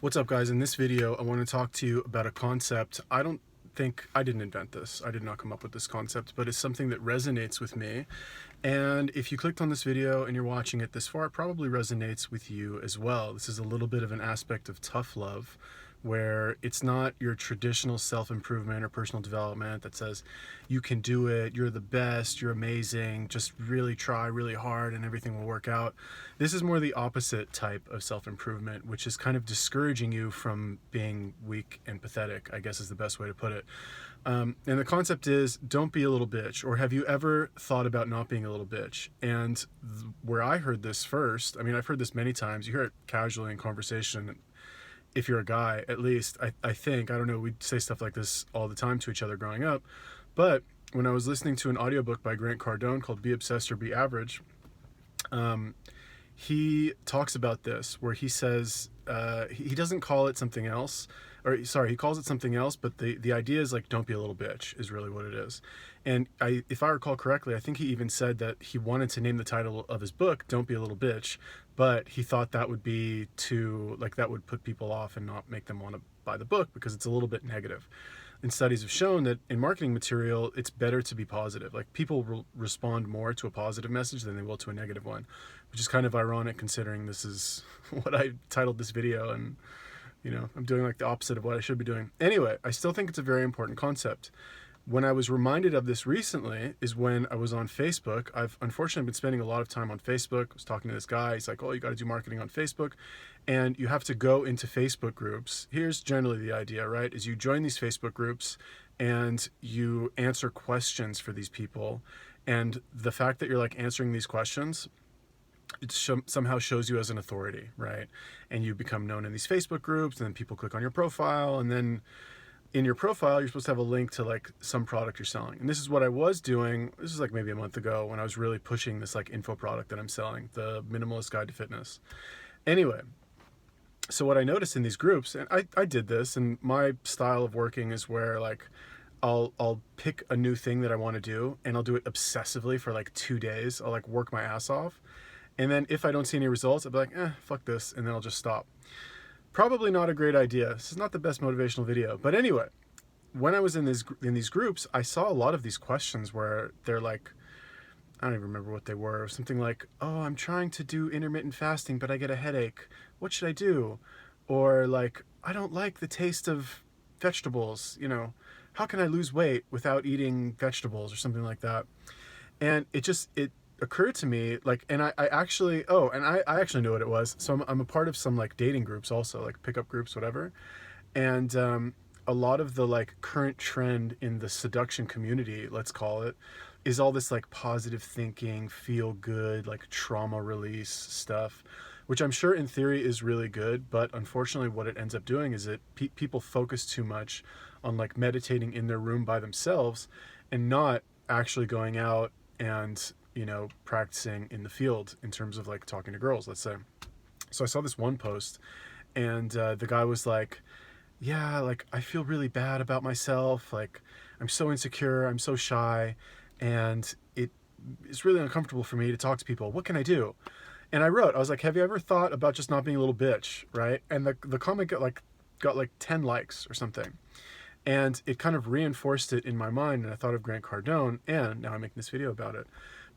What's up, guys? In this video, I want to talk to you about a concept. I don't think I didn't invent this. I did not come up with this concept, but it's something that resonates with me. And if you clicked on this video and you're watching it this far, it probably resonates with you as well. This is a little bit of an aspect of tough love, where it's not your traditional self-improvement or personal development that says you can do it, you're the best, you're amazing, just really try really hard and everything will work out. This is more the opposite type of self-improvement, which is kind of discouraging you from being weak and pathetic, I guess is the best way to put it. And the concept is, don't be a little bitch. Or have you ever thought about not being a little bitch? And where I heard this first, I mean, I've heard this many times. You hear it casually in conversation. If you're a guy, at least, I think, I don't know, we'd say stuff like this all the time to each other growing up. But when I was listening to an audiobook by Grant Cardone called Be Obsessed or Be Average, he talks about this, where he says, he doesn't call it something else, or sorry, he calls it something else, but the idea is like, don't be a little bitch is really what it is. And if I recall correctly, I think he even said that he wanted to name the title of his book, Don't Be a Little Bitch, but he thought that would be too, like, that would put people off and not make them want to buy the book because it's a little bit negative. And studies have shown that in marketing material, it's better to be positive. Like, people will respond more to a positive message than they will to a negative one, which is kind of ironic considering this is what I titled this video, and I'm doing like the opposite of what I should be doing. Anyway, I still think it's a very important concept. When I was reminded of this recently is when I was on Facebook. I've unfortunately been spending a lot of time on Facebook. I was talking to this guy. He's like, oh, you got to do marketing on Facebook. And you have to go into Facebook groups. Here's generally the idea, right? Is you join these Facebook groups and you answer questions for these people. And the fact that you're like answering these questions, it somehow shows you as an authority, right? And you become known in these Facebook groups, and then people click on your profile, and then in your profile, you're supposed to have a link to like some product you're selling. And this is what I was doing. This is like maybe a month ago when I was really pushing this like info product that I'm selling, the Minimalist Guide to Fitness. Anyway, so what I noticed in these groups, and I did this, and my style of working is where like I'll pick a new thing that I want to do, and I'll do it obsessively for like 2 days. I'll like work my ass off. And then if I don't see any results, I'll be like, fuck this. And then I'll just stop. Probably not a great idea. This is not the best motivational video. But anyway, when I was in these groups, I saw a lot of these questions where they're like, I don't even remember what they were. Something like, oh, I'm trying to do intermittent fasting, but I get a headache. What should I do? Or like, I don't like the taste of vegetables. How can I lose weight without eating vegetables, or something like that? And it occurred to me, like, and I actually know what it was. So I'm a part of some like dating groups also, like pickup groups, whatever. And a lot of the like current trend in the seduction community, let's call it, is all this like positive thinking, feel good, like trauma release stuff, which I'm sure in theory is really good. But unfortunately what it ends up doing is that people focus too much on like meditating in their room by themselves and not actually going out and practicing in the field in terms of like talking to girls, let's say. So I saw this one post, and the guy was like, yeah, like I feel really bad about myself. Like I'm so insecure, I'm so shy, and it's really uncomfortable for me to talk to people. What can I do? And I was like, have you ever thought about just not being a little bitch, right? And the comment got like 10 likes or something. And it kind of reinforced it in my mind, and I thought of Grant Cardone, and now I'm making this video about it.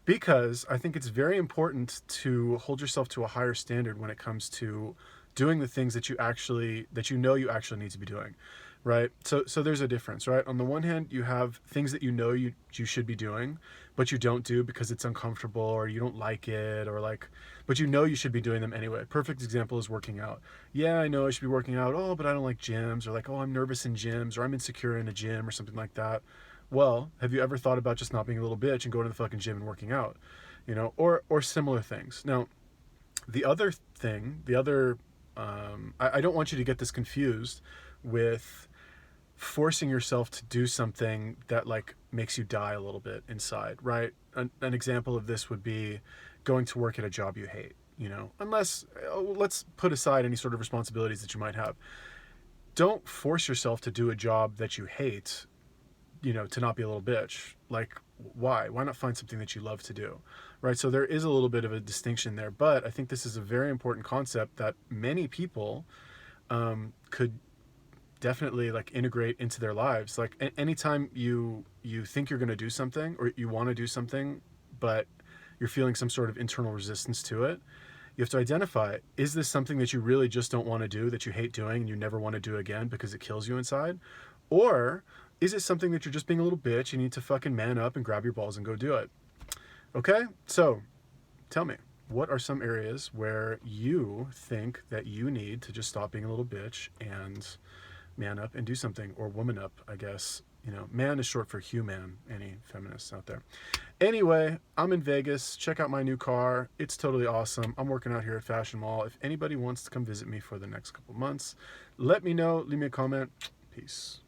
Because I think it's very important to hold yourself to a higher standard when it comes to doing the things that you actually need to be doing, right? So there's a difference, right? On the one hand, you have things that you should be doing, but you don't do because it's uncomfortable or you don't like it, or like, but you should be doing them anyway. Perfect example is working out. Yeah, I know I should be working out. Oh, but I don't like gyms, or like, oh, I'm nervous in gyms, or I'm insecure in a gym, or something like that. Well, have you ever thought about just not being a little bitch and going to the fucking gym and working out, or similar things? Now, I don't want you to get this confused with forcing yourself to do something that like makes you die a little bit inside, right? An example of this would be going to work at a job you hate, unless, let's put aside any sort of responsibilities that you might have. Don't force yourself to do a job that you hate, to not be a little bitch. Like, why not find something that you love to do, right? So there is a little bit of a distinction there, but I think this is a very important concept that many people could definitely like integrate into their lives. Like anytime you think you're going to do something or you want to do something, but you're feeling some sort of internal resistance to it, you have to identify, is this something that you really just don't want to do, that you hate doing and you never want to do again because it kills you inside? Or is it something that you're just being a little bitch, you need to fucking man up and grab your balls and go do it? Okay? So tell me, what are some areas where you think that you need to just stop being a little bitch and man up and do something, or woman up, I guess. You know, man is short for human, any feminists out there. Anyway, I'm in Vegas. Check out my new car. It's totally awesome. I'm working out here at Fashion Mall. If anybody wants to come visit me for the next couple months, let me know. Leave me a comment. Peace.